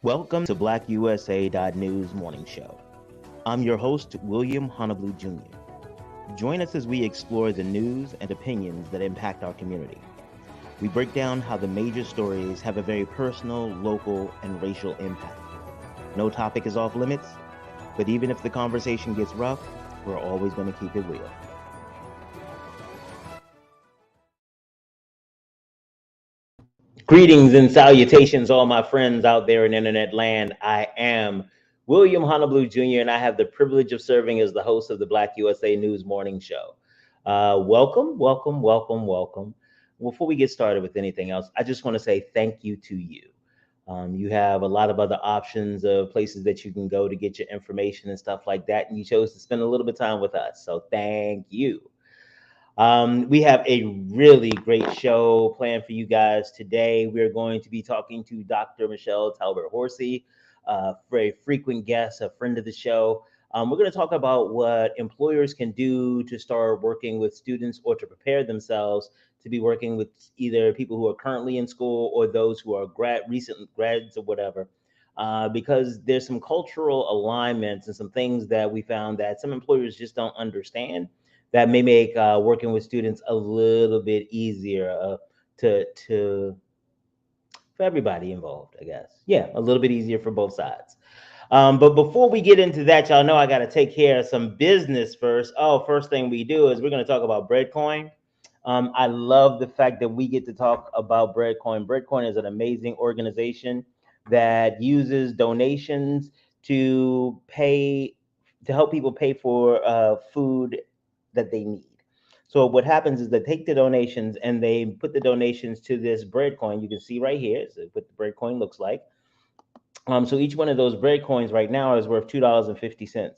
Welcome to BlackUSA.news morning show. I'm your host, William Honolulu Jr. Join us as we explore the news and opinions that impact our community. We break down how the major stories have a very personal, local, and racial impact. No topic is off limits, but even if the conversation gets rough, we're always going to keep it real. Greetings and salutations, all my friends out there in internet land. I am William Honolulu Jr., and I have the privilege of serving as the host of the Black USA News Morning Show. Welcome, welcome, welcome, welcome. Before we get started with anything else, I just want to say thank you to you. You have a lot of other options of places that you can go to get your information and stuff like that, and you chose to spend a little bit of time with us. So thank you. We have a really great show planned for you guys today. We're going to be talking to Dr. Michelle Talbert-Horsey, for a frequent guest, a friend of the show. We're going to talk about what employers can do to start working with students or to prepare themselves to be working with either people who are currently in school or those who are recent grads or whatever. Because there's some cultural alignments and some things that we found that some employers just don't understand that may make working with students a little bit easier to for everybody involved, I guess. Yeah, a little bit easier for both sides. But before we get into that, y'all know I got to take care of some business first. Oh, first thing we do is we're going to talk about Breadcoin. I love the fact that we get to talk about Breadcoin. Breadcoin is an amazing organization that uses donations to pay to help people pay for food that they need. So what happens is they take the donations and they put the donations to this bread coin. You can see right here is what the bread coin looks like. So each one of those bread coins right now is worth $2.50.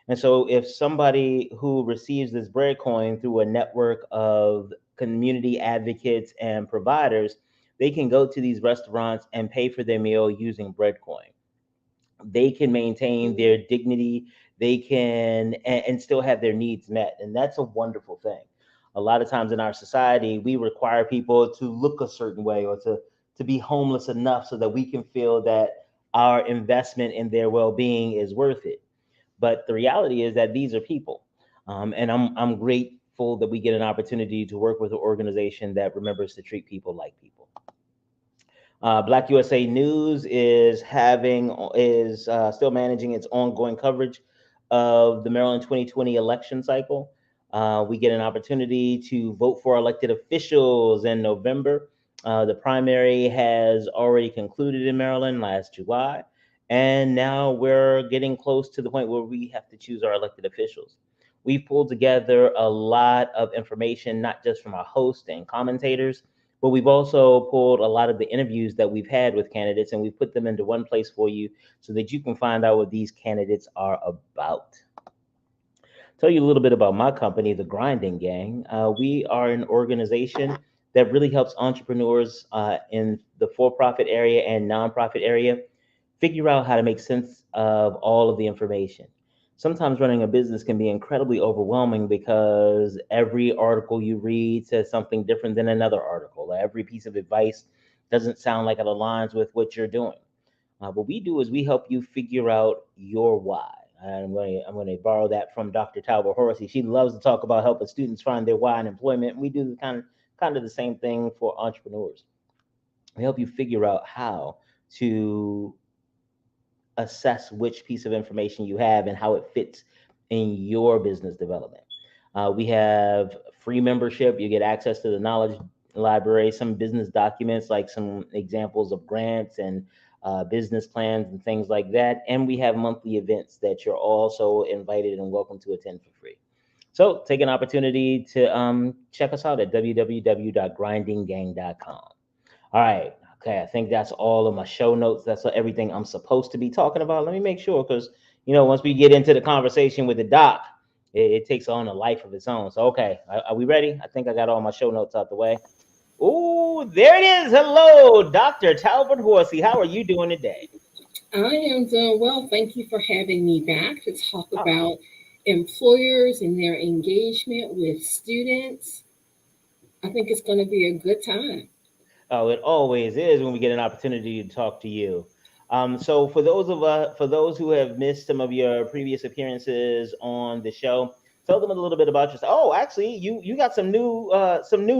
And so if somebody who receives this bread coin through a network of community advocates and providers, they can go to these restaurants and pay for their meal using bread coin. They can maintain their dignity, they can and still have their needs met, and that's a wonderful thing. A lot of times in our society we require people to look a certain way or to be homeless enough so that we can feel that our investment in their well-being is worth it. But the reality is that these are people, and I'm grateful that we get an opportunity to work with an organization that remembers to treat people like people. Black USA News is still managing its ongoing coverage of the Maryland 2020 election cycle. We get an opportunity to vote for elected officials in November. The primary has already concluded in Maryland last July, and now we're getting close to the point where we have to choose our elected officials. We've pulled together a lot of information, not just from our hosts and commentators, but we've also pulled a lot of the interviews that we've had with candidates and we put them into one place for you so that you can find out what these candidates are about. Tell you a little bit about my company, the Grinding Gang. We are an organization that really helps entrepreneurs in the for-profit area and nonprofit area figure out how to make sense of all of the information. Sometimes running a business can be incredibly overwhelming because every article you read says something different than another article. Every piece of advice doesn't sound like it aligns with what you're doing. What we do is we help you figure out your why. I'm going to borrow that from Dr. Talbert-Horsey. She loves to talk about helping students find their why in employment. We do kind of the same thing for entrepreneurs. We help you figure out how to assess which piece of information you have and how it fits in your business development. We have free membership. You get access to the knowledge library, some business documents, like some examples of grants and business plans and things like that. And we have monthly events that you're also invited and welcome to attend for free. So take an opportunity to check us out at www.grindinggang.com. All right. Okay. I think that's all of my show notes. That's everything I'm supposed to be talking about. Let me make sure because, once we get into the conversation with the doc, it takes on a life of its own. So, okay. Are we ready? I think I got all my show notes out the way. Oh, there it is. Hello, Dr. Talbert Horsey. How are you doing today? I am doing well. Thank you for having me back to talk Oh, about employers and their engagement with students. I think it's going to be a good time. oh, it always is when we get an opportunity to talk to you. So for those who have missed some of your previous appearances on the show, tell them a little bit about yourself. Oh, actually, you got some new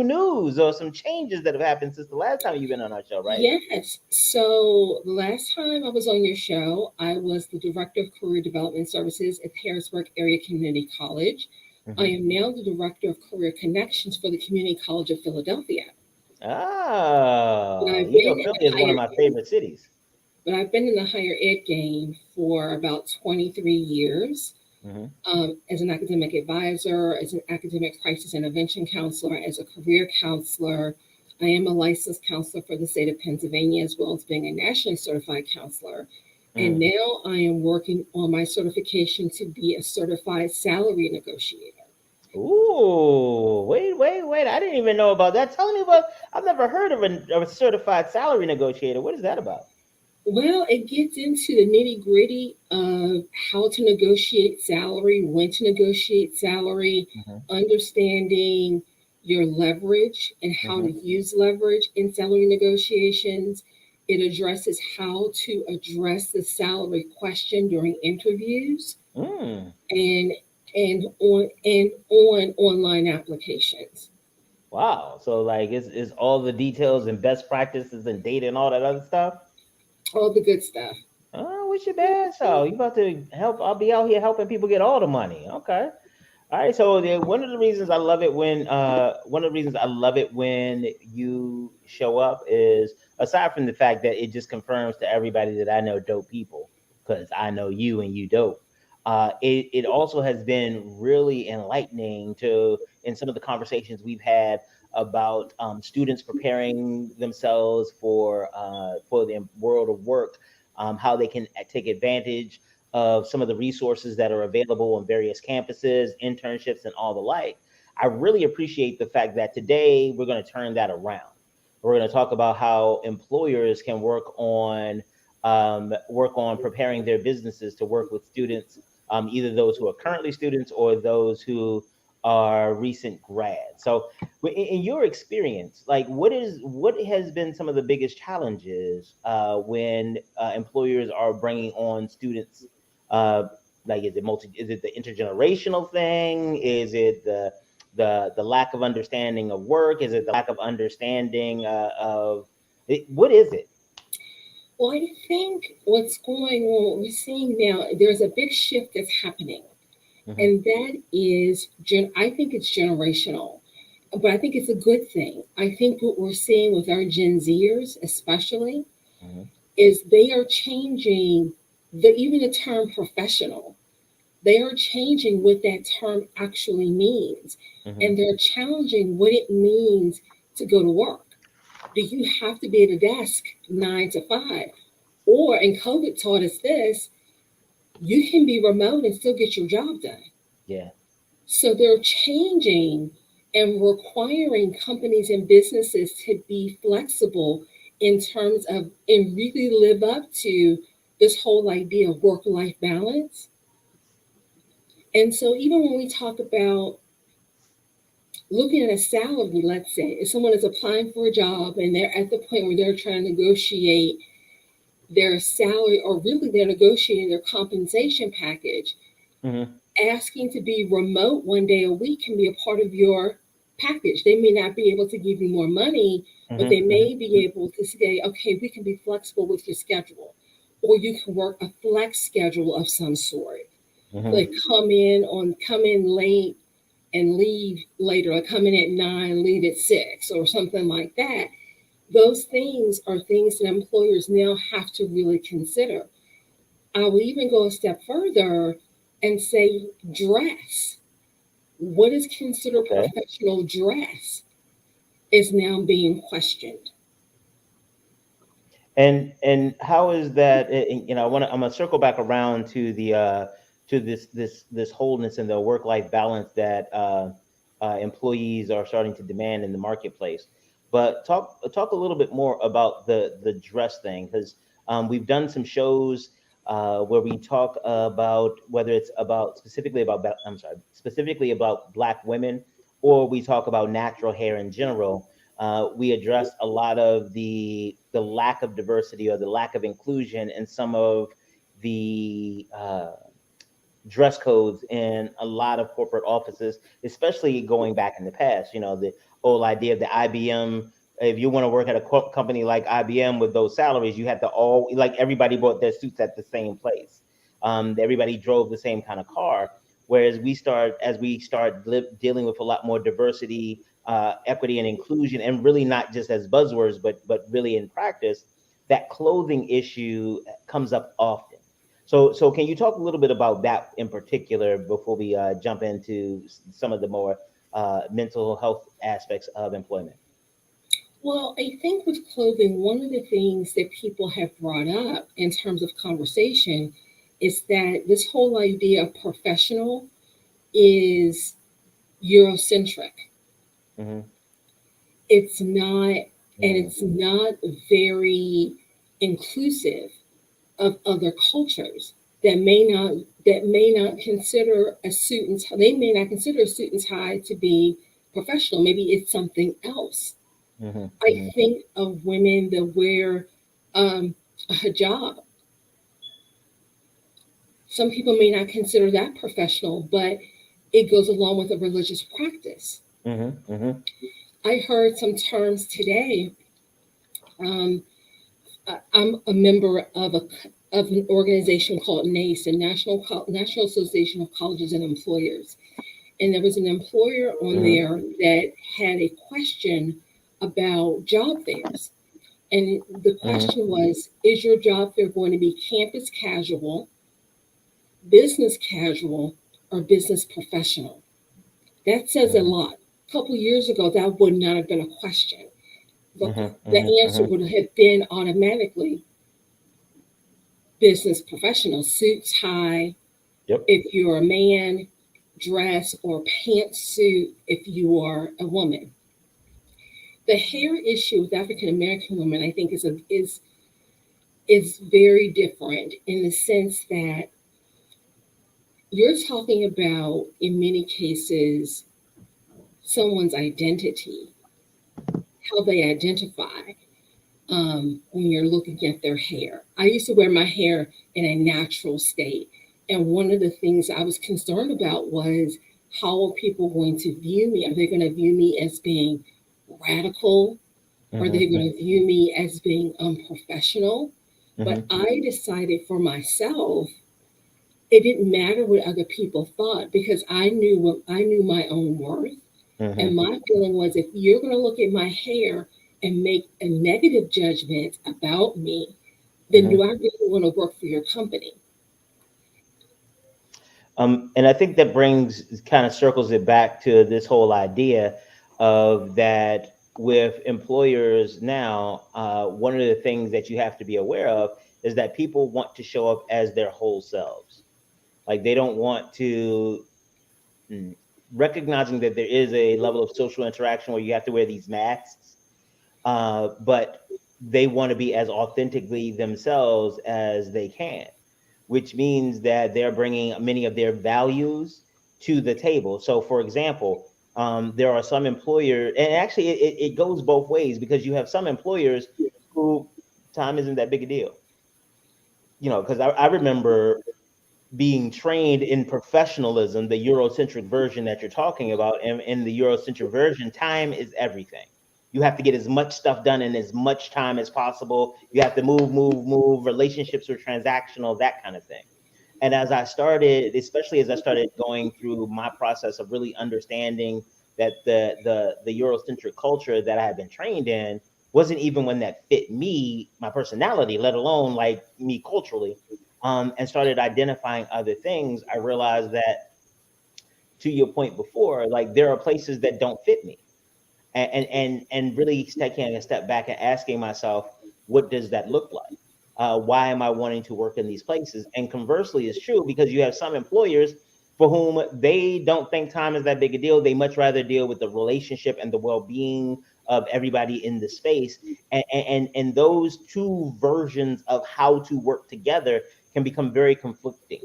news or some changes that have happened since the last time you've been on our show, right? Yes. So the last time I was on your show, I was the Director of Career Development Services at Harrisburg Area Community College. I Hmm. am now the Director of Career Connections for the Community College of Philadelphia. But Oh, I've you know, been in Philly the is one of higher my ed, favorite cities. but I've been in the higher ed game for about 23 years. Hmm. As an academic advisor, as an academic crisis intervention counselor, as a career counselor. I am a licensed counselor for the state of Pennsylvania, as well as being a nationally certified counselor. And Mm. now I am working on my certification to be a certified salary negotiator. Ooh, wait! I didn't even know about that. Tell me about. I've never heard of a certified salary negotiator. What is that about? Well, it gets into the nitty gritty of how to negotiate salary, when to negotiate salary, Hmm. understanding your leverage and how to Hmm. use leverage in salary negotiations. It addresses how to address the salary question during interviews Mm. and on online applications. Wow. So like, it's all the details and best practices and data and all that other stuff. All the good stuff. Oh, what's your bad? So you about to help? I'll be out here helping people get all the money. Okay. All right, so one of the reasons I love it when you show up is, aside from the fact that it just confirms to everybody that I know dope people, because I know you and you dope. It also has been really enlightening to in some of the conversations we've had about students preparing themselves for the world of work, how they can take advantage of some of the resources that are available on various campuses, internships, and all the like. I really appreciate the fact that today we're going to turn that around. We're going to talk about how employers can work on preparing their businesses to work with students, either those who are currently students or those who are recent grads. So, in your experience, like what has been some of the biggest challenges when employers are bringing on students, uh, like is it the intergenerational thing? Is it the lack of understanding of work? Is it the lack of understanding of it, what is it? Well, I think what's going on, what we're seeing now, there's a big shift that's happening. Hmm. And that is, I think it's generational, but I think it's a good thing. I think what we're seeing with our Gen Zers, especially, Hmm. is they are changing even the term professional. They are changing what that term actually means. Hmm. And they're challenging what it means to go to work. Do you have to be at a desk 9 to 5? Or, and COVID taught us this, you can be remote and still get your job done. Yeah. So they're changing and requiring companies and businesses to be flexible in terms of and really live up to this whole idea of work life balance. And so even when we talk about looking at a salary, let's say, if someone is applying for a job and they're at the point where they're trying to negotiate their salary or really they're negotiating their compensation package, Hmm. asking to be remote 1 day a week can be a part of your package. They may not be able to give you more money, but they Hmm. may be able to say, okay, we can be flexible with your schedule. Or you can work a flex schedule of some sort. Like Hmm. come in late and leave later, like come in at 9, leave at 6, or something like that. Those things are things that employers now have to really consider. I will even go a step further and say dress. What is considered Okay. professional dress is now being questioned. And how is that? You know, I'm gonna circle back around to the to this wholeness and the work life balance that employees are starting to demand in the marketplace. But talk a little bit more about the dress thing, because we've done some shows where we talk about whether it's about specifically about Black women, or we talk about natural hair in general. We addressed a lot of the lack of diversity or the lack of inclusion in some of the dress codes in a lot of corporate offices, especially going back in the past. You know, the whole idea of the IBM. If you want to work at a company like IBM with those salaries, you had to all like everybody bought their suits at the same place. Everybody drove the same kind of car. Whereas as we start dealing with a lot more diversity, equity, and inclusion, and really not just as buzzwords, but really in practice, that clothing issue comes up often. So can you talk a little bit about that in particular before we jump into some of the more mental health aspects of employment? Well, I think with clothing, one of the things that people have brought up in terms of conversation is that this whole idea of professional is Eurocentric. Mm-hmm. It's not, and Mm-hmm. it's not very inclusive of other cultures that may not consider a suit and tie. They may not consider a suit and tie to be professional. Maybe it's something else. Mm-hmm. I Mm-hmm. think of women that wear a hijab. Some people may not consider that professional, but it goes along with a religious practice. Mm-hmm. Mm-hmm. I heard some terms today. Um, I'm a member of an organization called NACE, the National Association of Colleges and Employers, and there was an employer on Mm-hmm. there that had a question about job fairs. And the Mm-hmm. question was, is your job fair going to be campus casual, business casual, or business professional? That says a Mm-hmm. lot. A couple years ago, that would not have been a question. Mm-hmm. The answer Mm-hmm. would have been automatically business professional, suit, tie, Yep. if you're a man, dress or pantsuit if you are a woman. The hair issue with African American women, I think, is very different in the sense that you're talking about, in many cases, someone's identity, how they identify when you're looking at their hair. I used to wear my hair in a natural state. And one of the things I was concerned about was, how are people going to view me? Are they going to view me as being radical? Are they Mm-hmm. going to view me as being unprofessional? But Mm-hmm. I decided for myself, it didn't matter what other people thought, because I knew my own worth. And Mm-hmm. my feeling was, if you're going to look at my hair and make a negative judgment about me, then do Mm-hmm. I really want to work for your company? And I think that brings kind of circles it back to this whole idea of that with employers now, one of the things that you have to be aware of is that people want to show up as their whole selves. Like they don't want to, mm, recognizing that there is a level of social interaction where you have to wear these masks, but they want to be as authentically themselves as they can, which means that they're bringing many of their values to the table. So, for example, there are some employers, and actually it goes both ways because you have some employers who time isn't that big a deal. You know, because I remember being trained in professionalism, the Eurocentric version that you're talking about, and in the Eurocentric version, time is everything. You have to get as much stuff done in as much time as possible. You have to move, move, move. Relationships are transactional, that kind of thing. And as I started, especially as I started going through my process of really understanding that the Eurocentric culture that I had been trained in wasn't even one that fit me, my personality, let alone like me culturally, and started identifying other things, I realized that, to your point before, like there are places that don't fit me, and really taking a step back and asking myself, what does that look like? Why am I wanting to work in these places? And conversely, is true because you have some employers for whom they don't think time is that big a deal. They much rather deal with the relationship and the well-being of everybody in the space. And those two versions of how to work together can become very conflicting.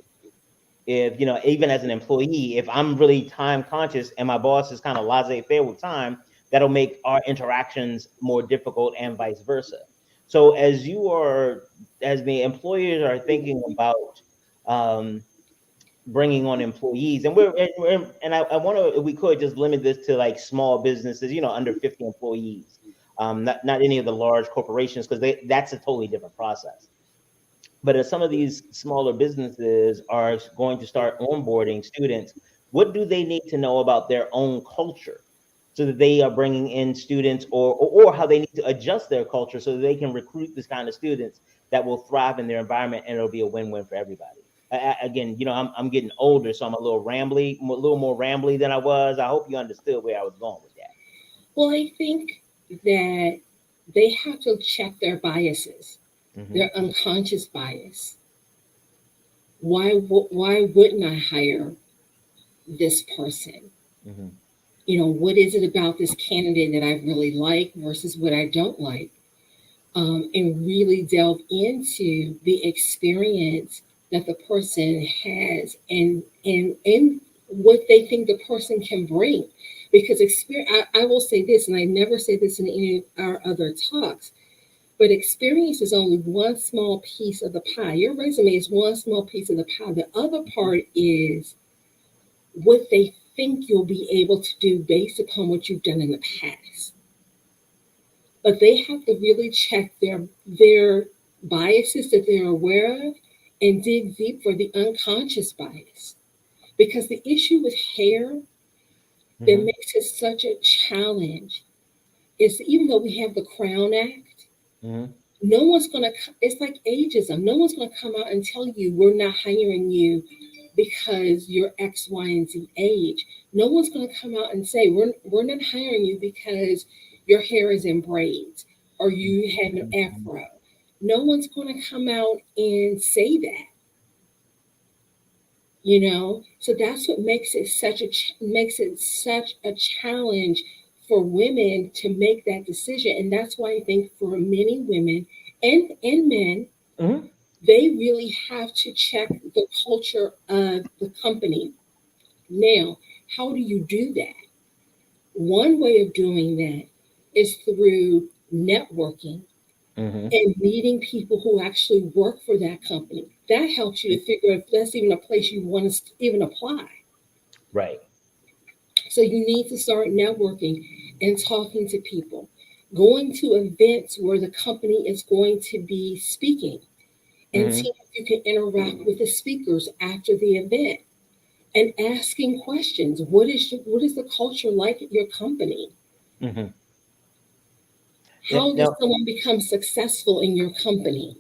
If, you know, even as an employee, if I'm really time conscious and my boss is kind of laissez-faire with time, that'll make our interactions more difficult and vice versa. So as the employers are thinking about um, bringing on employees, and I want to, if we could just limit this to like small businesses, under 50 employees, not any of the large corporations, because that's a totally different process. But as some of these smaller businesses are going to start onboarding students, what do they need to know about their own culture so that they are bringing in students, or how they need to adjust their culture so that they can recruit this kind of students that will thrive in their environment, and it'll be a win-win for everybody. Again, I'm getting older, so I'm a little rambly, a little more rambly than I was. I hope you understood where I was going with that. Well, I think that they have to check their biases, Mm-hmm. their unconscious bias. Why wouldn't I hire this person? Mm-hmm. What is it about this candidate that I really like versus what I don't like? And really delve into the experience that the person has, and what they think the person can bring. Because experience, I will say this, and I never say this in any of our other talks, but experience is only one small piece of the pie. Your resume is one small piece of the pie. The other part is what they think you'll be able to do based upon what you've done in the past. But they have to really check their biases that they're aware of and dig deep for the unconscious bias. Because the issue with hair that Mm-hmm. makes it such a challenge is, even though we have the Crown Act, Mm-hmm. no one's going to, it's like ageism. No one's going to come out and tell you we're not hiring you because you're X, Y, and Z age. No one's going to come out and say we're not hiring you because your hair is in braids or you have an afro. No one's going to come out and say that. So that's what makes it such a challenge for women to make that decision. And that's why I think for many women and men, Mm-hmm. they really have to check the culture of the company. Now, how do you do that? One way of doing that is through networking Mm-hmm. and meeting people who actually work for that company. That helps you to figure if that's even a place you want to even apply. Right. So you need to start networking and talking to people, going to events where the company is going to be speaking, and Mm-hmm. see if you can interact with the speakers after the event and asking questions. What is the culture like at your company? Mm-hmm. How does Now, someone become successful in your company?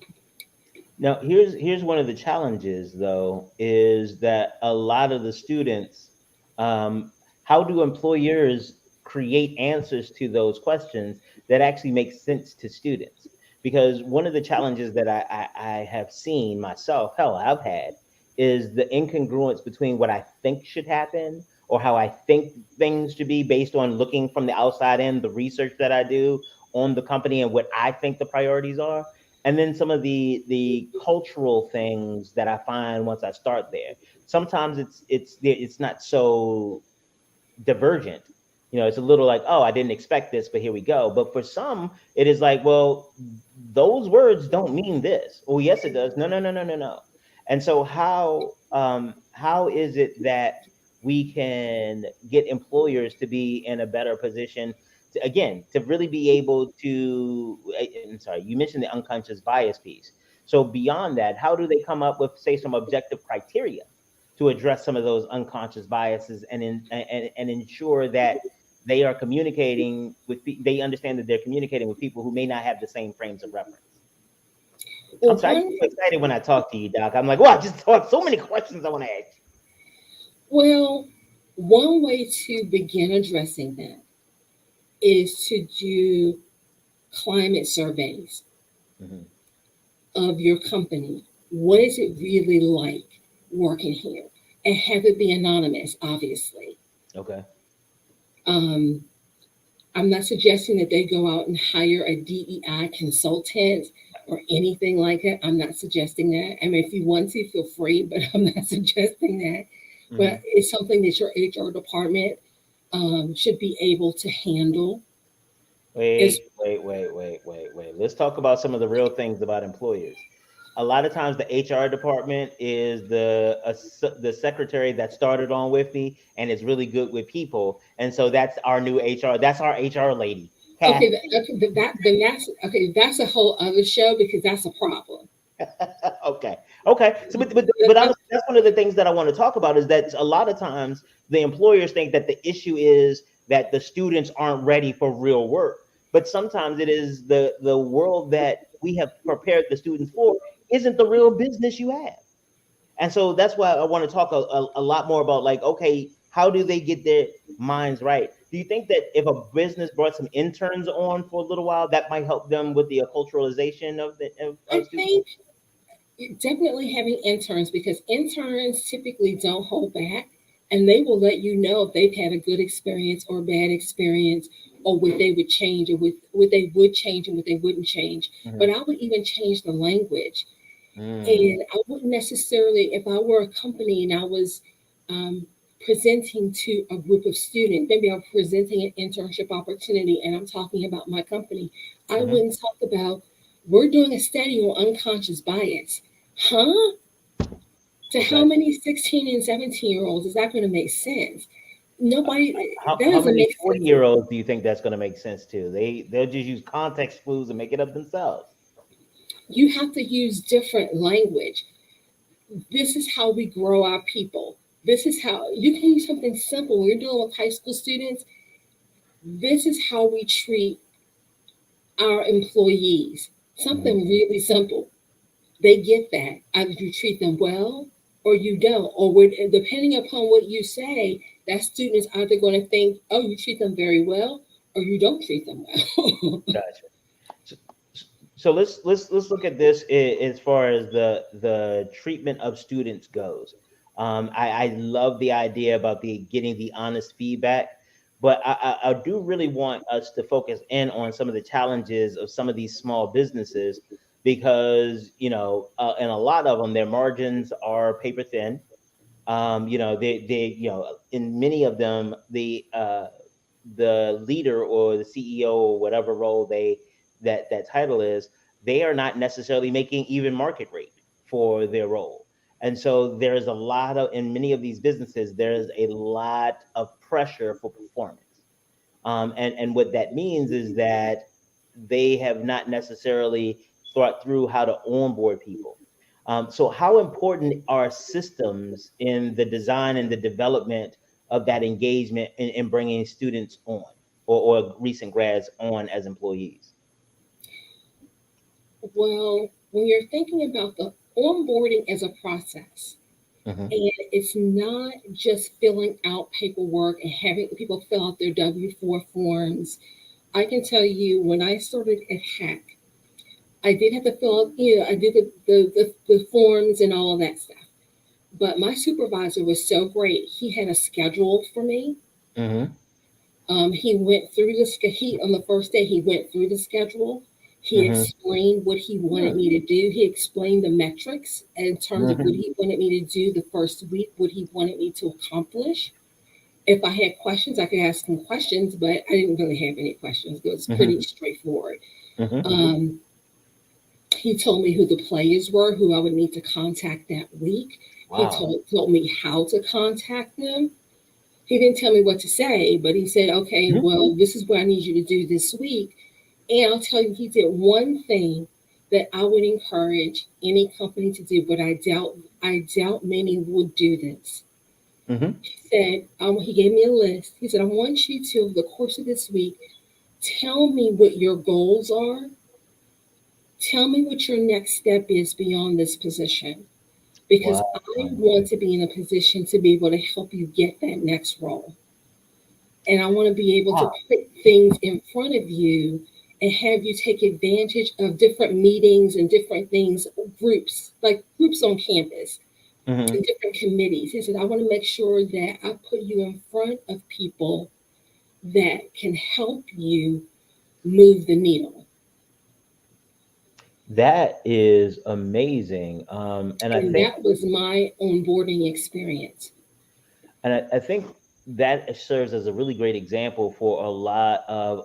here's one of the challenges, though, is that a lot of the students, um, how do employers create answers to those questions that actually make sense to students? Because one of the challenges that I have seen myself, hell, I've had, is the incongruence between what I think should happen or how I think things should be based on looking from the outside in, the research that I do on the company and what I think the priorities are, and then some of the cultural things that I find once I start there. Sometimes it's not so divergent. It's a little like, oh, I didn't expect this, but here we go. But for some, it is like, well, those words don't mean this. Oh, yes, it does. No, no, no, no, no, no. And so how is it that we can get employers to be in a better position to, again, to really be able to, I'm sorry, you mentioned the unconscious bias piece. So beyond that, how do they come up with, say, some objective criteria to address some of those unconscious biases, and ensure that they are communicating with, they understand that they're communicating with people who may not have the same frames of reference. I'm Well, sorry, I get so excited when I talk to you, Doc. I'm like, wow, I just talked so many questions I want to ask well, one way to begin addressing that is to do climate surveys you. Hmm. of your company. What is it really like working here? And have it be anonymous, obviously. Okay. Um, I'm not suggesting that they go out and hire a DEI consultant or anything like that. I'm not suggesting that. I mean, if you want to, feel free, but I'm not suggesting that. But Hmm. it's something that your HR department should be able to handle. Is Wait. Let's talk about some of the real things about employers. A lot of times, the HR department is the secretary that started on with me and is really good with people, and so that's our new HR. That's our HR lady, okay. Kathy. Then that's okay. That's a whole other show because that's a problem. Okay. Okay. So, but honestly, that's one of the things that I want to talk about is that a lot of times the employers think that the issue is that the students aren't ready for real work, but sometimes it is the world that we have prepared the students for isn't the real business you have. And so that's why I want to talk a lot more about, like, okay, how do they get their minds right? Do you think that if a business brought some interns on for a little while, that might help them with the acculturalization I of students? think definitely having interns because interns typically don't hold back and they will let you know if they've had a good experience or a bad experience or what they would change or what they would change and what they wouldn't change. But Mhm. I would even change the language. Mm, And I wouldn't necessarily, if I were a company and I was um, presenting to a group of students, maybe I'm presenting an internship opportunity and I'm talking about my company, I mhm. wouldn't talk about, we're doing a study on unconscious bias. Huh? To how Okay. many 16 and 17-year-olds is that going to make sense? Nobody, that How doesn't many make sense. 40-year-olds do you think that's going to make sense to? They'll just use context clues and make it up themselves. You have to use different language. This is how we grow our people. This is how you can use something simple when you're dealing with high school students. This is how we treat our employees. Mhm. Something really simple. They get that. Either you treat them well or you don't. Or when, depending upon what you say, that student is either going to think, oh, you treat them very well or you don't treat them well. Gotcha. So, so let's look at this as far as the treatment of students goes. I love the idea about the getting the honest feedback, but I do really want us to focus in on some of the challenges of some of these small businesses because and a lot of them, their margins are paper thin. In many of them, the leader or the CEO or whatever role that title is, they are not necessarily making even market rate for their role. And so there's a lot of, in many of these businesses, there's a lot of pressure for performance. And what that means is that they have not necessarily thought through how to onboard people. So, how important are systems in the design and the development of that engagement in bringing students on or recent grads on as employees? Well, when you're thinking about the onboarding as a process, Hmm. and it's not just filling out paperwork and having people fill out their W 4 forms. I can tell you when I started at Hack, I did have to fill out, I did the forms and all of that stuff. But my supervisor was so great. He had a schedule for me. Hmm. He went through he on the first day he went through the schedule. He Hmm. explained what he wanted me to do. He explained the metrics in terms of what Hmm. he wanted me to do the first week, what he wanted me to accomplish. If I had questions, I could ask him questions, but I didn't really have any questions. It was pretty Hmm. straightforward. Hmm. Um, he told me who the players were, who I would need to contact that week. He Wow. told me how to contact them. He didn't tell me what to say, but he said, okay, Mhm. well, this is what I need you to do this week. And I'll tell you, he did one thing that I would encourage any company to do, but I doubt many would do this. Hmm. He said, he gave me a list. He said, I want you to, over the course of this week, tell me what your goals are. Tell me what your next step is beyond this position. Because Wow. I want to be in a position to be able to help you get that next role. And I want to be able to Wow. put things in front of you and have you take advantage of different meetings and different things, groups, like groups on campus and Hmm. different committees. He said, I want to make sure that I put you in front of people that can help you move the needle. That is amazing. And that was my onboarding experience. And I think that serves as a really great example for a lot of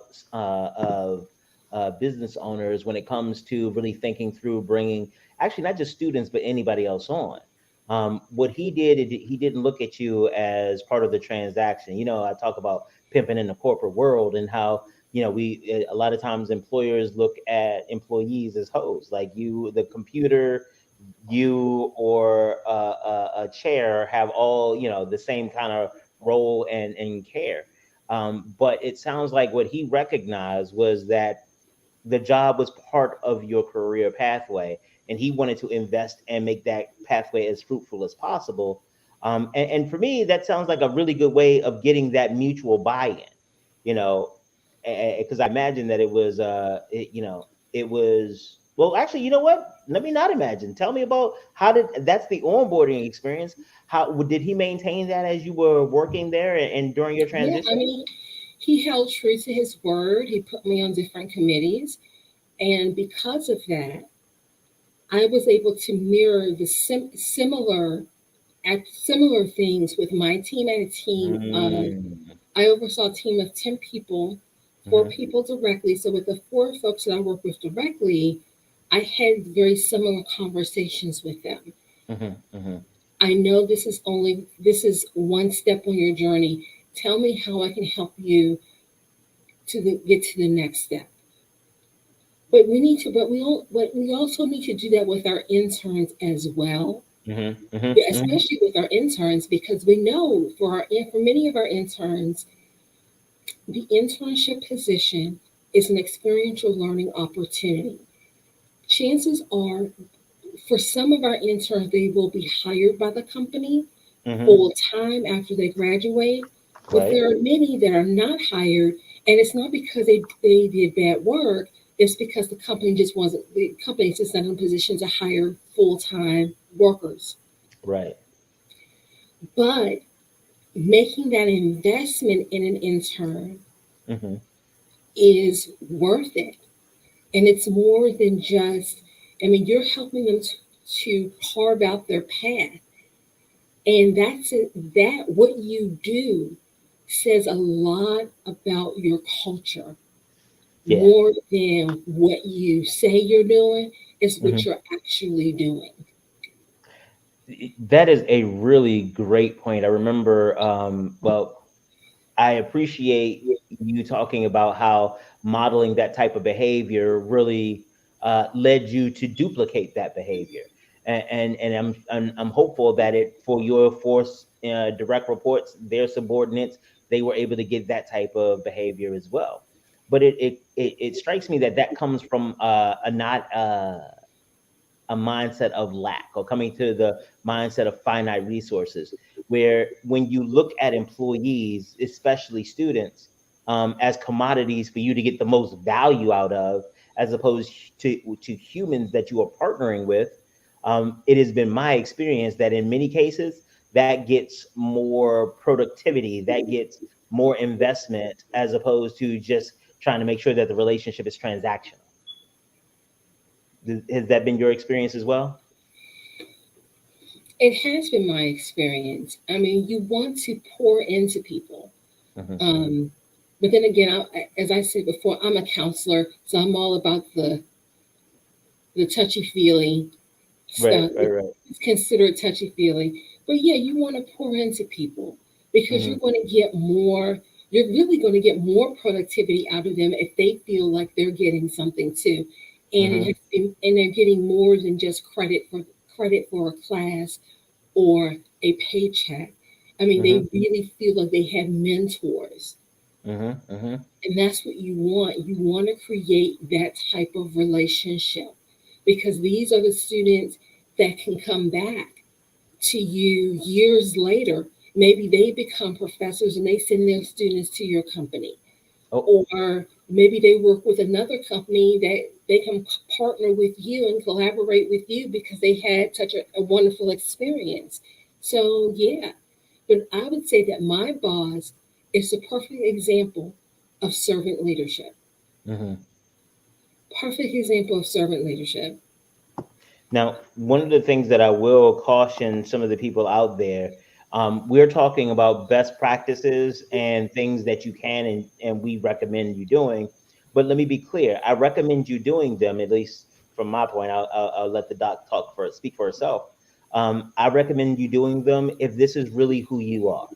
business owners when it comes to really thinking through bringing actually not just students but anybody else on. What he did, he didn't look at you as part of the transaction. I talk about pimping in the corporate world and how we a lot of times employers look at employees as hoes, like you, the computer, you or a chair have all the same kind of role and care. But it sounds like what he recognized was that the job was part of your career pathway, and he wanted to invest and make that pathway as fruitful as possible. And for me, that sounds like a really good way of getting that mutual buy-in. You know, because I imagine that it was well. Actually, you know what? Let me not imagine. Tell me about how did that's the onboarding experience. How did he maintain that as you were working there and during your Yeah, I transition? mean, he held true to his word. He put me on different committees. And because of that, I was able to mirror the similar things with my team. And a team of Mm. I oversaw a team of 10 people, four Hmm. people directly. So with the four folks that I work with directly, I had very similar conversations with them. Hmm. Hmm. I know this is one step on your journey. Tell me how I can help you get to the next step. But we also need to do that with our interns as well. Hmm. Hmm. Yeah, Hmm. especially with our interns, because we know for many of our interns, the internship position is an experiential learning opportunity. Chances are, for some of our interns, they will be hired by the company Hmm. full time after they graduate, but Right. there are many that are not hired, and it's not because they did bad work. It's because the company just not in a position to hire full time workers. Right. But making that investment in an intern Hmm. is worth it. And it's more than just, I mean, you're helping them to carve out their path. And that's it. That what you do says a lot about your culture Yeah. more than what you say you're doing, is what Hmm. you're actually doing. That is a really great point. I remember, well, I appreciate you talking about how modeling that type of behavior really led you to duplicate that behavior, and I'm hopeful that it for your force direct reports, their subordinates, they were able to get that type of behavior as well. But it strikes me that that comes from a not a mindset of lack or coming to the mindset of finite resources, where when you look at employees, especially students, as commodities for you to get the most value out of, as opposed to humans that you are partnering with, it has been my experience that in many cases that gets more productivity, that gets more investment, as opposed to just trying to make sure that the relationship is transactional. Has that been your experience as well? It has been my experience. I mean, you want to pour into people. Hmm. Um, but then again, as I said before, I'm a counselor, so I'm all about the touchy feely Right, stuff. right, right. It's considered touchy feely. But yeah, you want to pour into people because Hmm. you're really going to get more productivity out of them if they feel like they're getting something too. Hmm. And they're getting more than just credit for a class or a paycheck. I mean, Hmm. they really feel like they have mentors. Hmm. Hmm. And that's what you want. You want to create that type of relationship because these are the students that can come back to you years later. Maybe they become professors and they send their students to your company. Oh, Or maybe they work with another company that they can partner with you and collaborate with you because they had such a wonderful experience. So, yeah, but I would say that my boss is a perfect example of servant leadership. hmm. Perfect example of servant leadership. Now, one of the things that I will caution some of the people out there, We're talking about best practices and things that you can and we recommend you doing. But let me be clear, I recommend you doing them, at least from my point. I'll let the doc speak for herself. I recommend you doing them if this is really who you are.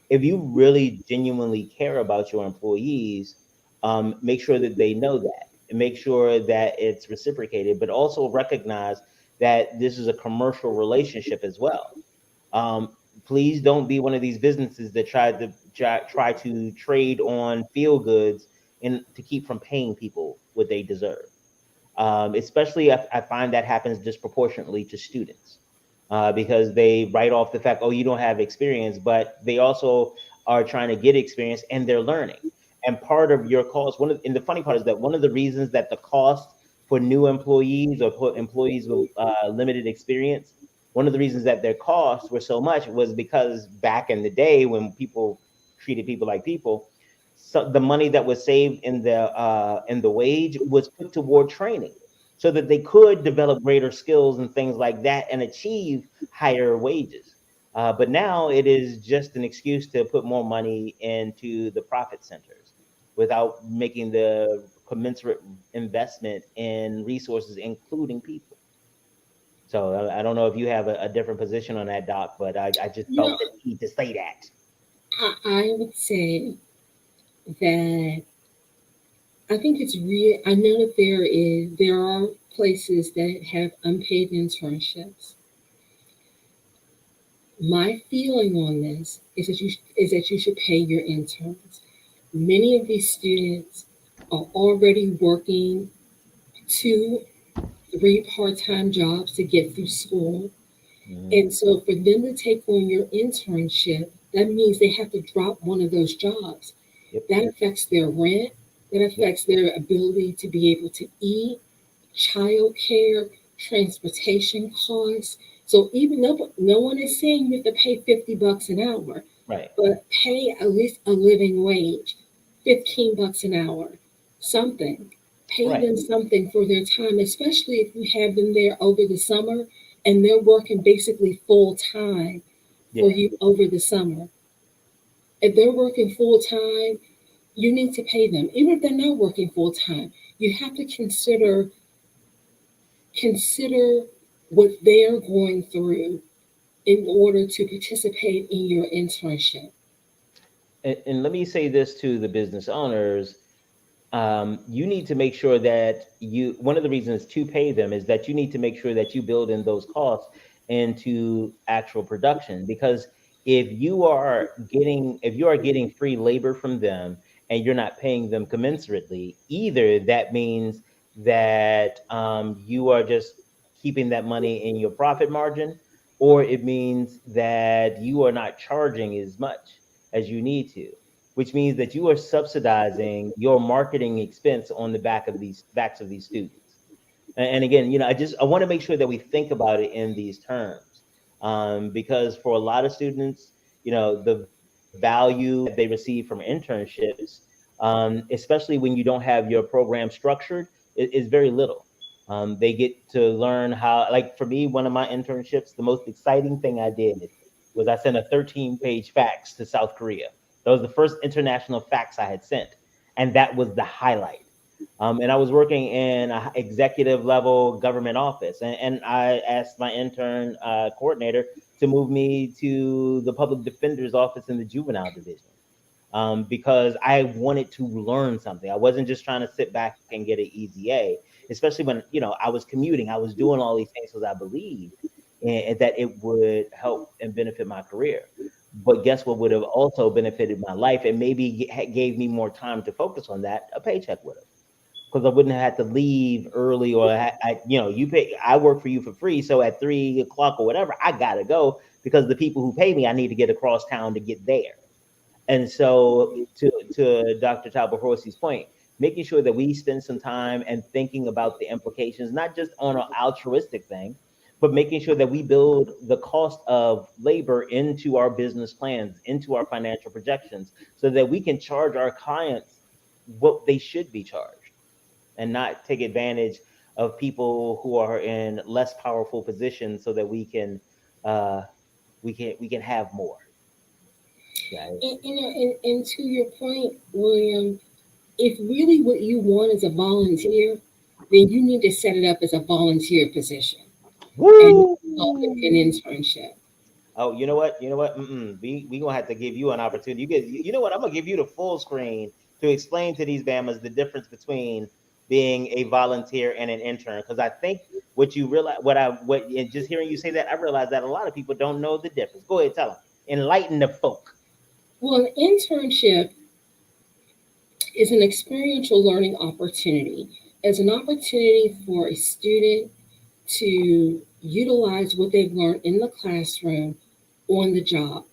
If you really genuinely care about your employees, make sure that they know that and make sure that it's reciprocated, but also recognize that this is a commercial relationship as well. Please don't be one of these businesses that try to trade on feel goods and to keep from paying people what they deserve. Especially I find that happens disproportionately to students because they write off the fact, oh, you don't have experience, but they also are trying to get experience and they're learning. And part of your cost, and the funny part is that one of the reasons that the cost for new employees or for employees with limited experience, one of the reasons that their costs were so much was because back in the day when people treated people like people, so the money that was saved in the wage was put toward training so that they could develop greater skills and things like that and achieve higher wages. But now it is just an excuse to put more money into the profit centers without making the commensurate investment in resources, including people. So I don't know if you have a different position on that, Doc, but I just You felt know, the need to say that. I would say that I think it's real. I know that there are places that have unpaid internships. My feeling on this is that you should pay your interns. Many of these students are already working 2, 3 part-time jobs to get through school. Hmm. And so for them to take on your internship, that means they have to drop one of those jobs. Yep. That affects their rent, that Yep. affects their ability to be able to eat, childcare, transportation costs. So even though no one is saying you have to pay $50 an hour, Right. but pay at least a living wage, $15 an hour, something. Pay Right. them something for their time, especially if you have them there over the summer and they're working basically full time for Yeah. you over the summer. If they're working full time, you need to pay them. Even if they're not working full time, you have to consider what they're going through in order to participate in your internship. And let me say this to the business owners, you need to make sure that one of the reasons to pay them is that you need to make sure that you build in those costs into actual production. Because if you are getting free labor from them and you're not paying them commensurately, either that means that you are just keeping that money in your profit margin, or it means that you are not charging as much as you need to, which means that you are subsidizing your marketing expense on the backs of these students. And again, I want to make sure that we think about it in these terms, because for a lot of students, the value that they receive from internships, especially when you don't have your program structured, is very little. They get to learn how, like for me, one of my internships, the most exciting thing I did was I sent a 13-page fax to South Korea. That was the first international fax I had sent, and that was the highlight. And I was working in an executive level government office, and I asked my intern coordinator to move me to the public defender's office in the juvenile division, because I wanted to learn something. I wasn't just trying to sit back and get an easy A, especially when I was commuting. I was doing all these things because I believed that it would help and benefit my career. But guess what would have also benefited my life and maybe gave me more time to focus on that? A paycheck would have, because I wouldn't have had to leave early, or you pay. I work for you for free, so at 3 o'clock or whatever, I gotta go because the people who pay me, I need to get across town to get there. And so, to Dr. Talbert-Horsey's point, making sure that we spend some time and thinking about the implications, not just on an altruistic thing, but making sure that we build the cost of labor into our business plans, into our financial projections, so that we can charge our clients what they should be charged and not take advantage of people who are in less powerful positions so that we can uh, we can have more. Right? And to your point, William, if really what you want is a volunteer, then you need to set it up as a volunteer position and Woo! call it an internship. Oh, you know what? You know what? We gonna have to give you an opportunity. You know what? I'm gonna give you the full screen to explain to these Bamas the difference between being a volunteer and an intern. Because I think what you realize, and just hearing you say that, I realize that a lot of people don't know the difference. Go ahead, tell them. Enlighten the folk. Well, an internship is an experiential learning opportunity, as an opportunity for a student to utilize what they've learned in the classroom on the job,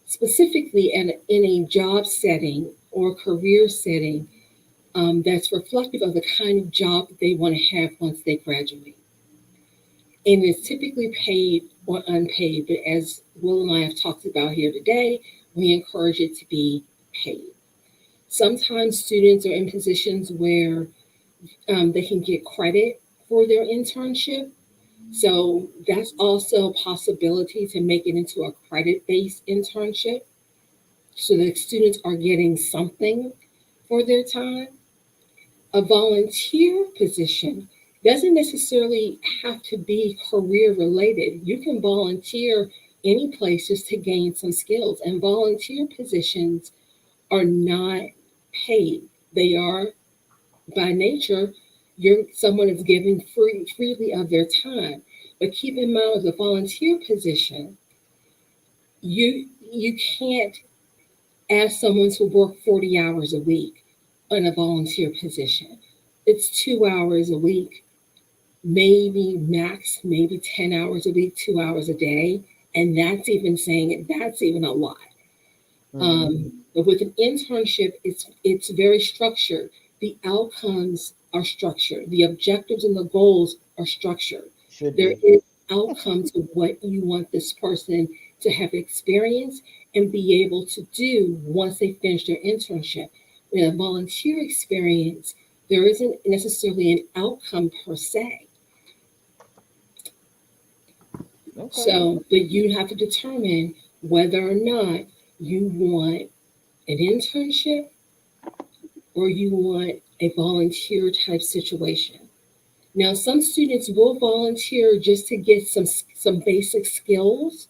specifically in a job setting or career setting that's reflective of the kind of job that they want to have once they graduate. And it's typically paid or unpaid, but as Will and I have talked about here today, we encourage it to be paid. Sometimes students are in positions where they can get credit for their internship. So that's also a possibility to make it into a credit based internship so that students are getting something for their time. A volunteer position doesn't necessarily have to be career related. You can volunteer any place just to gain some skills, and volunteer positions are not paid. They are by nature, someone is giving freely of their time. But keep in mind, with a volunteer position, you can't ask someone to work 40 hours a week in a volunteer position. It's 2 hours a week, maybe max, maybe 10 hours a week, 2 hours a day. And that's even saying it, that's even a lot. Mm-hmm. But with an internship, it's very structured. The outcomes are structured. The objectives and the goals are structured. Should There be. is outcome to what you want this person to have experience and be able to do once they finish their internship. In a volunteer experience, there isn't necessarily an outcome per se. Okay. So, but you have to determine whether or not you want an internship or you want a volunteer type situation. Now, some students will volunteer just to get some basic skills,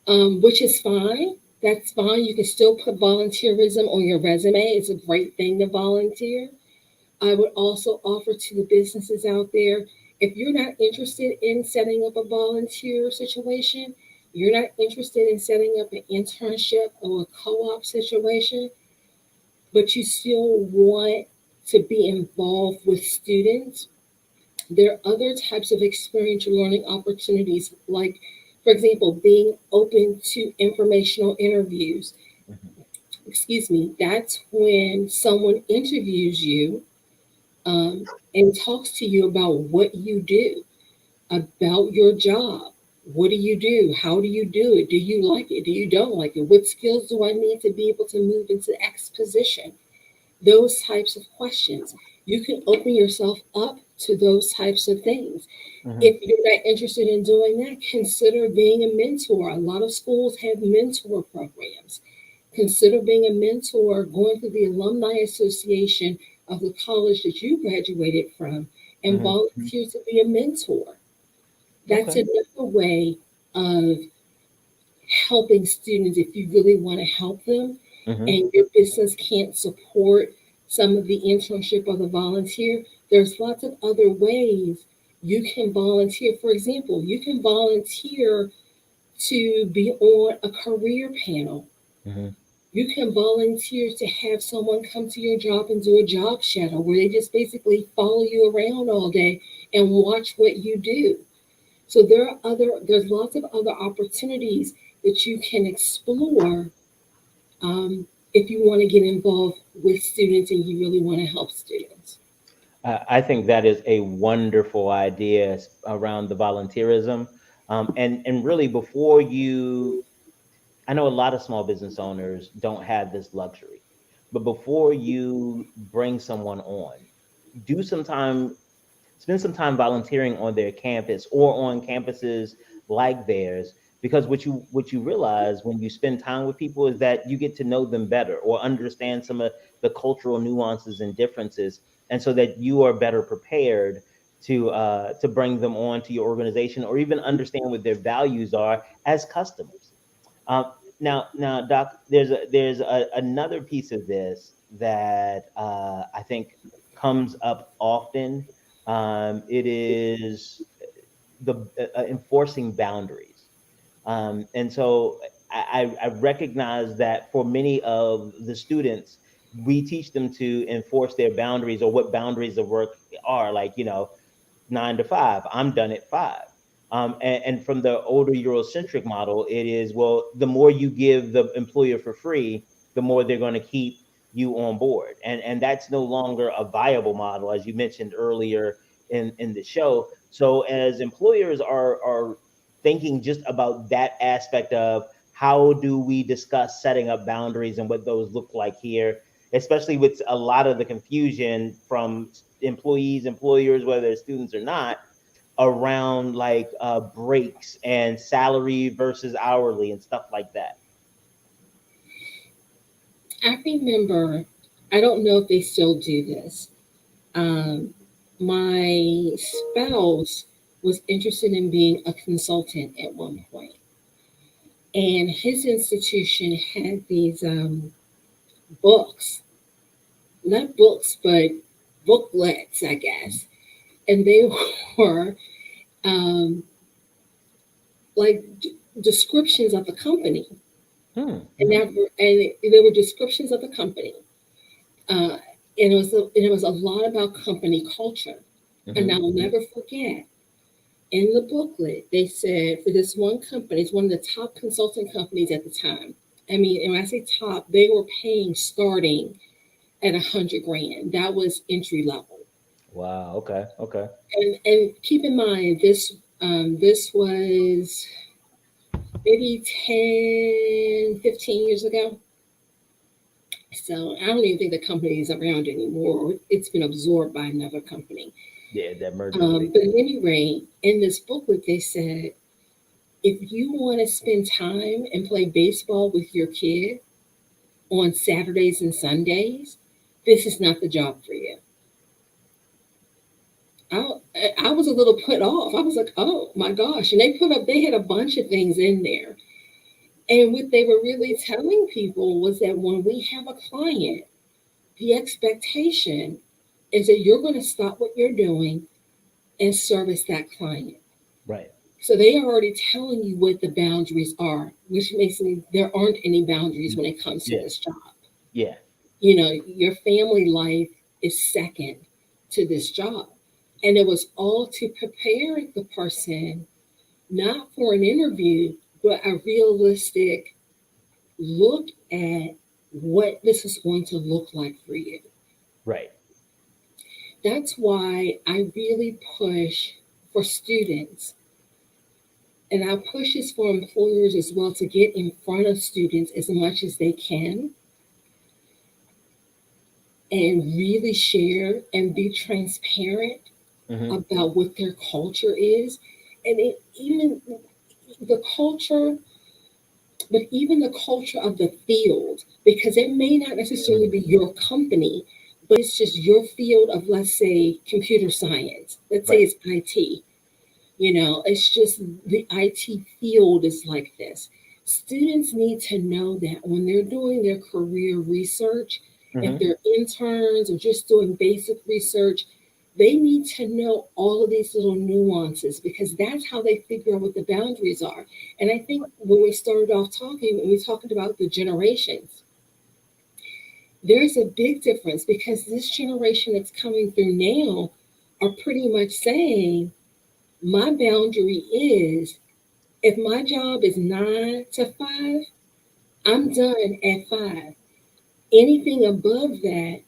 which is fine. That's fine. You can still put volunteerism on your resume. It's a great thing to volunteer. I would also offer to the businesses out there, if you're not interested in setting up a volunteer situation, you're not interested in setting up an internship or a co-op situation, but you still want to be involved with students, there are other types of experiential learning opportunities, like, for example, being open to informational interviews. Mm-hmm. Excuse me, that's when someone interviews you and talks to you about what you do, about your job. What do you do? How do you do it? Do you like it? Do you don't like it? What skills do I need to be able to move into X position? Those types of questions. You can open yourself up to those types of things. Mm-hmm. If you're not interested in doing that, consider being a mentor. A lot of schools have mentor programs. Consider being a mentor, going through the Alumni Association of the college that you graduated from, and Mm-hmm. volunteer to be a mentor. That's Okay. another way of helping students if you really want to help them Mm-hmm. and your business can't support some of the internship or the volunteer. There's lots of other ways you can volunteer. For example, you can volunteer to be on a career panel. Mm-hmm. You can volunteer to have someone come to your job and do a job shadow where they just basically follow you around all day and watch what you do. So there's lots of other opportunities that you can explore if you want to get involved with students and you really want to help students. I think that is a wonderful idea around the volunteerism. And really, before you, I know a lot of small business owners don't have this luxury, but before you bring someone on, do some time, spend some time volunteering on their campus or on campuses like theirs, because what you realize when you spend time with people is that you get to know them better or understand some of the cultural nuances and differences, and so that you are better prepared to bring them on to your organization or even understand what their values are as customers. Now, Doc, another piece of this that I think comes up often. It is the enforcing boundaries, and so I recognize that for many of the students, we teach them to enforce their boundaries or what boundaries of work are. Like, 9 to 5. I'm done at 5. And from the older Eurocentric model, it is, well, the more you give the employer for free, the more they're going to keep you on board. And that's no longer a viable model, as you mentioned earlier in the show. So as employers are thinking just about that aspect of how do we discuss setting up boundaries and what those look like here, especially with a lot of the confusion from employees, employers, whether they're students or not, around like breaks and salary versus hourly and stuff like that. I remember, I don't know if they still do this. Um, my spouse was interested in being a consultant at one point, and his institution had these books, not books, but booklets, I guess, and they were um, like descriptions of the company, and Mm-hmm. there were descriptions of the company, uh, and it was a lot about company culture. And Mm-hmm. I'll never forget, in the booklet they said for this one company, it's one of the top consulting companies at the time. I mean, and when I say top, they were paying starting at 100 grand. That was entry level. Wow. Okay. Okay. And keep in mind this was maybe 10, 15 years ago. So I don't even think the company is around anymore. It's been absorbed by another company. Yeah, that merger was big. But at any rate, in this booklet, they said if you want to spend time and play baseball with your kid on Saturdays and Sundays, this is not the job for you. I, I was a little put off. I was like, oh my gosh. And they had a bunch of things in there. And what they were really telling people was that when we have a client, the expectation is that you're going to stop what you're doing and service that client. Right. So they are already telling you what the boundaries are, which makes me there aren't any boundaries when it comes to Yeah. this job. Yeah. You know, your family life is second to this job. And it was all to prepare the person not for an interview, but a realistic look at what this is going to look like for you. Right. That's why I really push for students, and I push this for employers as well, to get in front of students as much as they can and really share and be transparent Mm-hmm. about what their culture is. And even the culture, but even the culture of the field, because it may not necessarily be your company, but it's just your field of, let's say, computer science. Let's say Right. it's IT. You know, it's just the IT field is like this. Students need to know that when they're doing their career research, if Mm-hmm. they're interns or just doing basic research, they need to know all of these little nuances, because that's how they figure out what the boundaries are. And I think when we started off talking, when we talked about the generations, there's a big difference, because this generation that's coming through now are pretty much saying, my boundary is, if my job is 9 to 5, I'm done at 5. Anything above that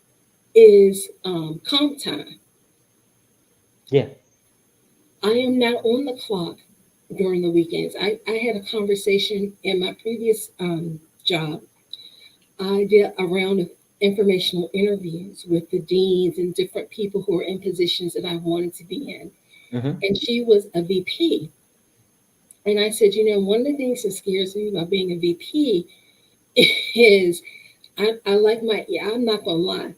is comp time. Yeah. I am not on the clock during the weekends. I had a conversation in my previous job. I did a round of informational interviews with the deans and different people who were in positions that I wanted to be in. Mm-hmm. And she was a VP. And I said, one of the things that scares me about being a VP is I like I'm not going to lie.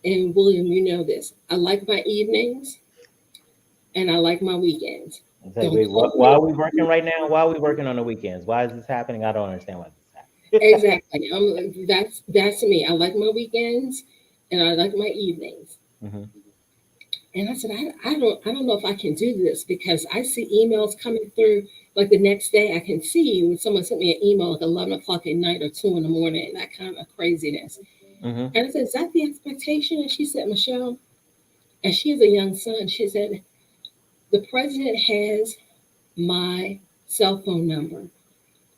And William, you know this. I like my evenings and I like my weekends. It's like, Don't wait, quote why me. are we working right now? Why are we working on the weekends? Why is this happening? I don't understand why this is happening. Exactly. That's me. I like my weekends and I like my evenings. Hmm. And I said, I don't know if I can do this because I see emails coming through. Like the next day, I can see when someone sent me an email like 11 o'clock at night or 2 in the morning, that kind of craziness. Hmm. And I said, is that the expectation? And she said, Michelle, and she has a young son. She said, the president has my cell phone number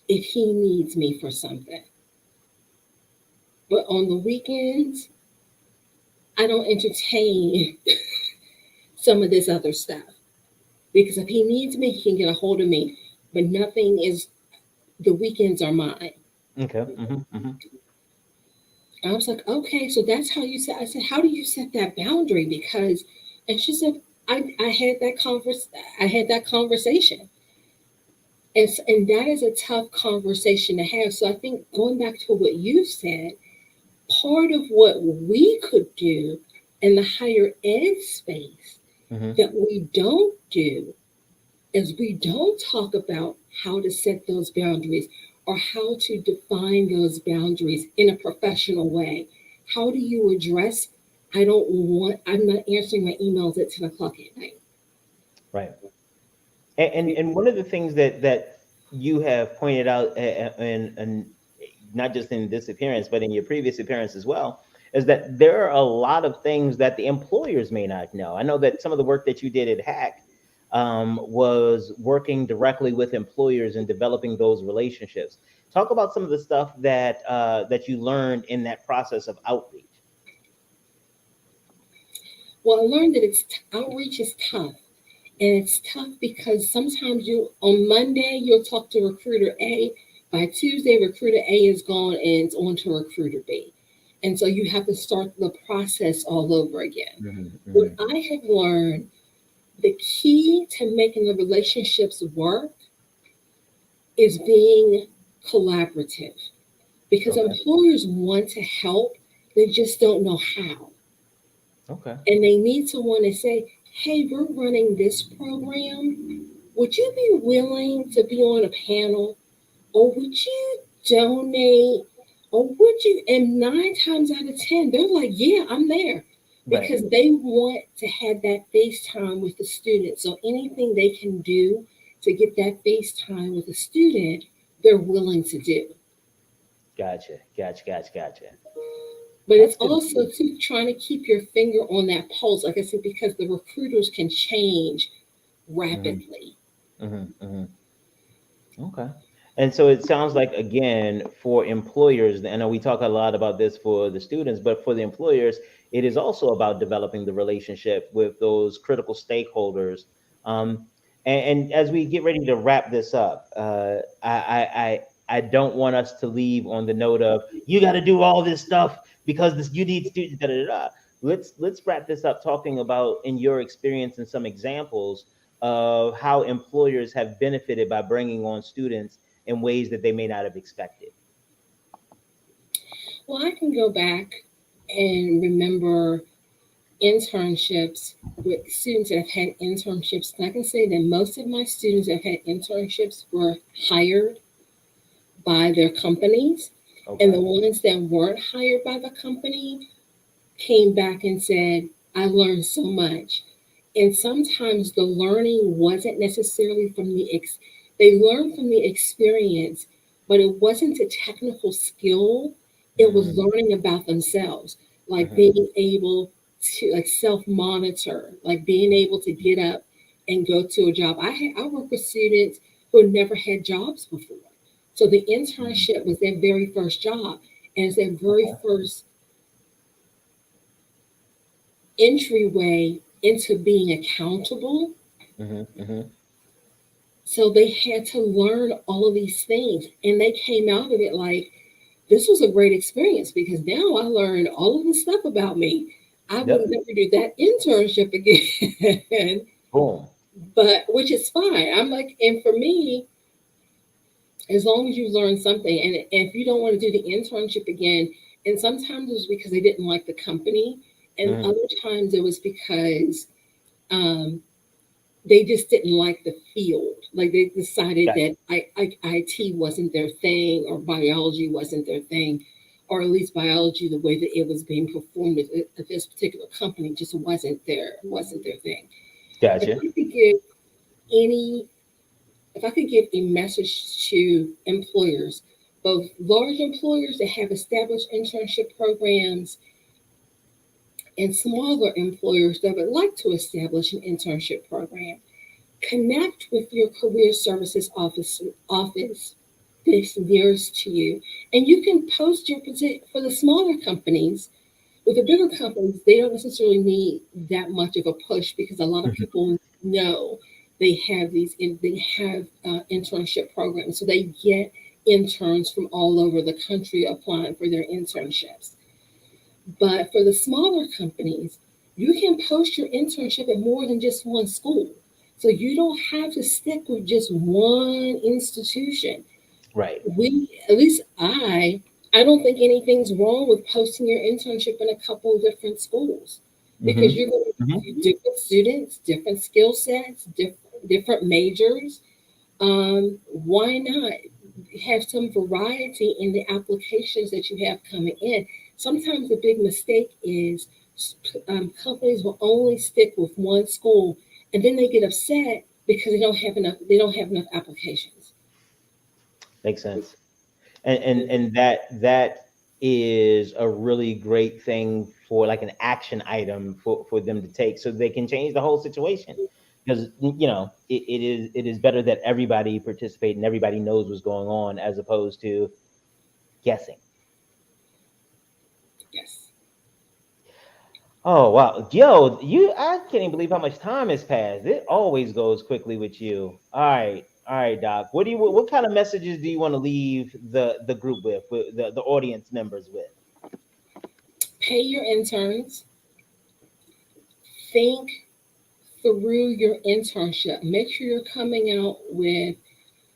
if he needs me for something. But on the weekends, I don't entertain some of this other stuff because if he needs me, he can get a hold of me. But nothing is, the weekends are mine. Okay. Hmm. Hmm. I was like, okay, so that's how you set. I said, how do you set that boundary? Because, and she said, I had that I had that conversation, and that is a tough conversation to have. So I think going back to what you said, part of what we could do in the higher ed space Hmm. that we don't do is we don't talk about how to set those boundaries or how to define those boundaries in a professional way. How do you address, I'm not answering my emails at 10 o'clock at night. Right. And one of the things that you have pointed out, and not just in this appearance, but in your previous appearance as well, is that there are a lot of things that the employers may not know. I know that some of the work that you did at Hack was working directly with employers and developing those relationships. Talk about some of the stuff that you learned in that process of outreach. Well, I learned that outreach is tough. And it's tough because sometimes on Monday, you'll talk to recruiter A. By Tuesday, recruiter A is gone and it's on to recruiter B. And so you have to start the process all over again. Hmm. What Hmm. I have learned, the key to making the relationships work is being collaborative because Okay. employers want to help, they just don't know how. Okay. And they need to want to say, hey, we're running this program. Would you be willing to be on a panel? Or would you donate? Or would you? And 9 times out of 10, they're like, yeah, I'm there. Right. Because they want to have that face time with the student. So anything they can do to get that face time with the student, they're willing to do. Gotcha. Gotcha. Gotcha. Gotcha. But it's That's good. also too trying to keep your finger on that pulse, like I said, because the recruiters can change Hmm. rapidly. Hmm. Hmm. Okay. And so it sounds like, again, for employers, I know we talk a lot about this for the students, but for the employers, it is also about developing the relationship with those critical stakeholders. Um, and as we get ready to wrap this up, I don't want us to leave on the note of you got to do all this stuff because you need students. Da, da, da, da. Let's wrap this up talking about in your experience and some examples of how employers have benefited by bringing on students in ways that they may not have expected. Well, I can go back and remember internships with students that have had internships. And I can say that most of my students that have had internships were hired by their companies. And Okay. the ones that weren't hired by the company came back and said, I learned so much. And sometimes the learning wasn't necessarily from they learned from the experience, but it wasn't a technical skill. It was Mm-hmm. learning about themselves, like Mm-hmm. being able to like self-monitor, like being able to get up and go to a job. I work with students who had never had jobs before. So the internship was their very first job, and it's their very Okay. first entryway into being accountable. Mm-hmm. Mm-hmm. So they had to learn all of these things. And they came out of it like, this was a great experience because now I learned all of the stuff about me. I would Yep. never do that internship again. Boom. But which is fine. I'm like, and for me, as long as you learn something. And if you don't want to do the internship again, and sometimes it was because they didn't like the company, and Hmm. other times it was because um, they just didn't like the field. Like they decided Gotcha. that IT wasn't their thing, or biology wasn't their thing, or at least biology, the way that it was being performed at this particular company, just wasn't their thing. If Gotcha. I could give any, if I could give a message to employers, both large employers that have established internship programs and smaller employers that would like to establish an internship program, connect with your career services office that's nearest to you. And you can post your position for the smaller companies. With the bigger companies, they don't necessarily need that much of a push because a lot of Mhm. people know they have internship programs, so they get interns from all over the country applying for their internships. But for the smaller companies, you can post your internship at more than just one school. So you don't have to stick with just one institution. Right. At least I don't think anything's wrong with posting your internship in a couple of different schools because Hmm. you're going to Hmm. interview different students, different skill sets, different majors. Why not have some variety in the applications that you have coming in? Sometimes the big mistake is companies will only stick with one school, and then they get upset because they don't have enough applications. Makes sense. And that is a really great thing for like an action item for them to take so they can change the whole situation, because it is better that everybody participate and everybody knows what's going on as opposed to guessing. Yes. Oh wow, yo, I can't even believe how much time has passed. It always goes quickly with you. All right, Doc. What kind of messages do you want to leave the group with the audience members with? Pay your interns. Think through your internship. Make sure you're coming out with,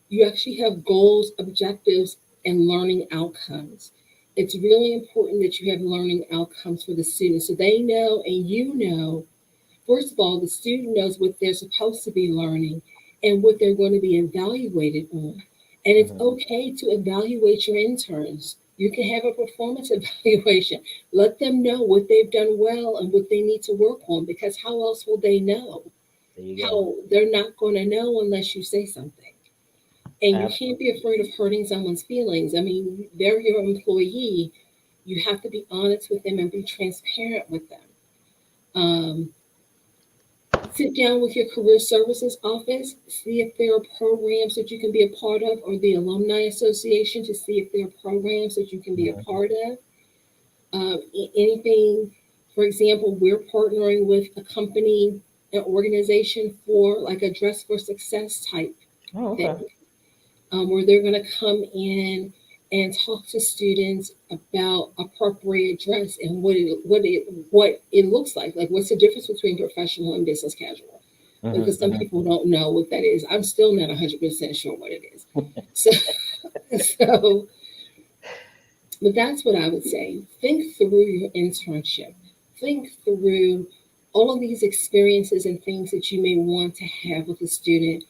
you actually have goals, objectives, and learning outcomes. It's really important that you have learning outcomes for the students so they know and you know. First of all, the student knows what they're supposed to be learning and what they're going to be evaluated on. And it's Hmm. okay to evaluate your interns. You can have a performance evaluation. Let them know what they've done well and what they need to work on, because how else will they know? There you go. How they're not going to know unless you say something. And you can't be Absolutely. afraid of hurting someone's feelings. I mean, they're your employee. You have to be honest with them and be transparent with them. Um, Sit down with your career services office, see if there are programs that you can be a part of, or the alumni association to see if there are programs that you can be a Mhm. part of. Anything, for example, we're partnering with a company, an organization for like a dress for success type Oh, thing, okay. where they're going to come in and talk to students about appropriate dress and what it looks like. Like, what's the difference between professional and business casual? Hmm. Because some people don't know what that is. I'm still not 100% sure what it is. So, so, but that's what I would say. Think through your internship. Think through all of these experiences and things that you may want to have with a student,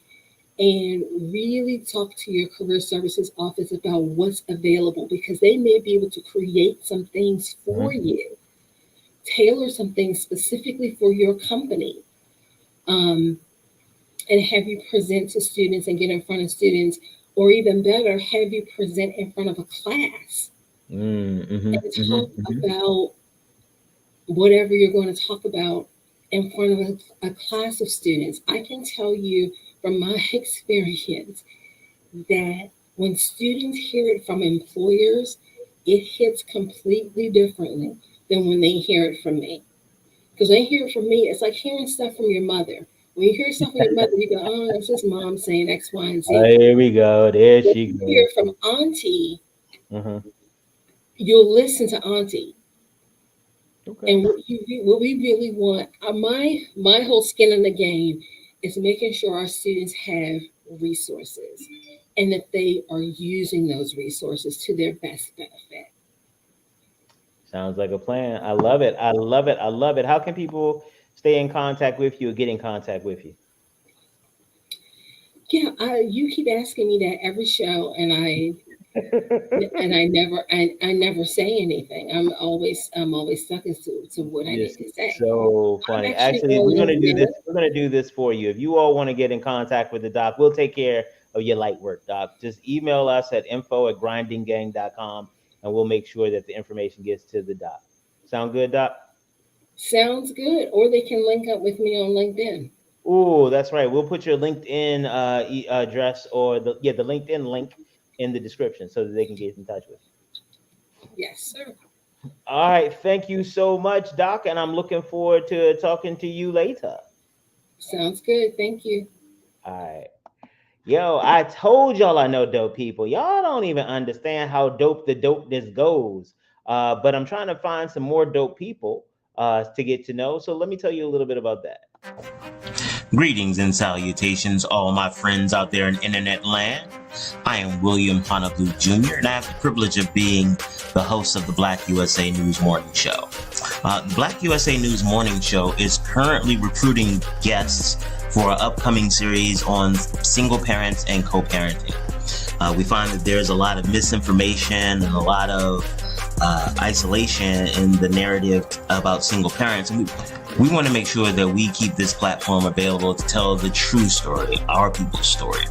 and really talk to your career services office about what's available, because they may be able to create some things for Hmm. you, tailor some things specifically for your company, um, and have you present to students and get in front of students, or even better, have you present in front of a class Mm-hmm. and Hmm. talk Hmm. about whatever you're going to talk about in front of a class of students. I can tell you from my experience that when students hear it from employers, it hits completely differently than when they hear it from me. Because they hear it from me, it's like hearing stuff from your mother. When you hear stuff from your mother, you go, oh, that's just mom saying X, Y, and Z. Here we go. There When she you hear goes. it from auntie, Hmm. you'll listen to auntie. Okay. And what we really want, my whole skin in the game is making sure our students have resources and that they are using those resources to their best benefit. Sounds like a plan. I love it. I love it. I love it. How can people stay in contact with you or get in contact with you? Yeah, you keep asking me that every show, and I never say anything. I'm always stuck as to what I This need is to say. so I'm funny. actually Actually, on we're gonna do this. LinkedIn. We're gonna do this for you. If you all want to get in contact with the doc, we'll take care of your light work, doc. Just email us at info@grindinggang.com and we'll make sure that the information gets to the doc. Sound good, doc? Sounds good. Or they can link up with me on LinkedIn. Oh, that's right. We'll put your LinkedIn address or the LinkedIn link in the description so that they can get in touch with you. Yes, sir. All right. Thank you so much, Doc, and I'm looking forward to talking to you later. Sounds good. Thank you. All right. Yo, I told y'all I know dope people. Y'all don't even understand how dope the dopeness goes. But I'm trying to find some more dope people to get to know. So let me tell you a little bit about that. Greetings and salutations, all my friends out there in internet land. I am William Honolulu Jr., and I have the privilege of being the host of the Black USA News Morning Show. The Black USA News Morning Show is currently recruiting guests for an upcoming series on single parents and co-parenting. We find that there's a lot of misinformation and a lot of isolation in the narrative about single parents. And we want to make sure that we keep this platform available to tell the true story, our people's story.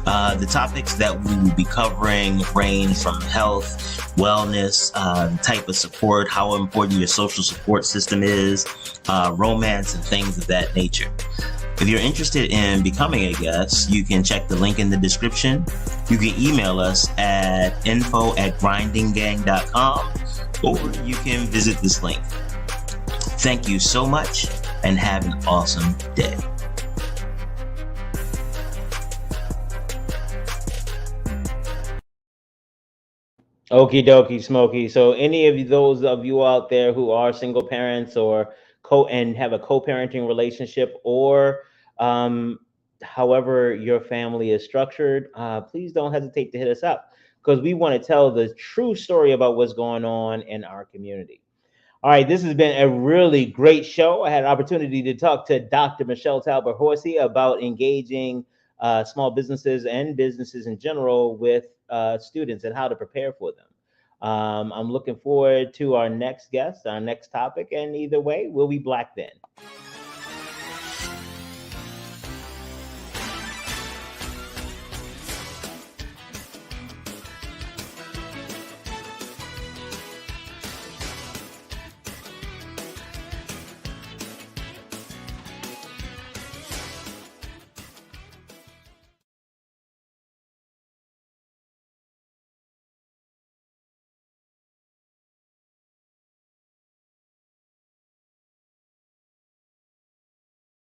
The topics that we will be covering range from health, wellness, the type of support, how important your social support system is, romance, and things of that nature. If you're interested in becoming a guest, you can check the link in the description. You can email us at info@grindinggang.com, or you can visit this link. Thank you so much and have an awesome day. Okie dokie, Smokey. So, any of those of you out there who are single parents or and have a co-parenting relationship, or um, however your family is structured, please don't hesitate to hit us up because we want to tell the true story about what's going on in our community. All right, this has been a really great show. I had an opportunity to talk to Dr. Michelle Talbert-Horsey about engaging small businesses and businesses in general with students and how to prepare for them. I'm looking forward to our next guest, our next topic, and either way, we'll be black then.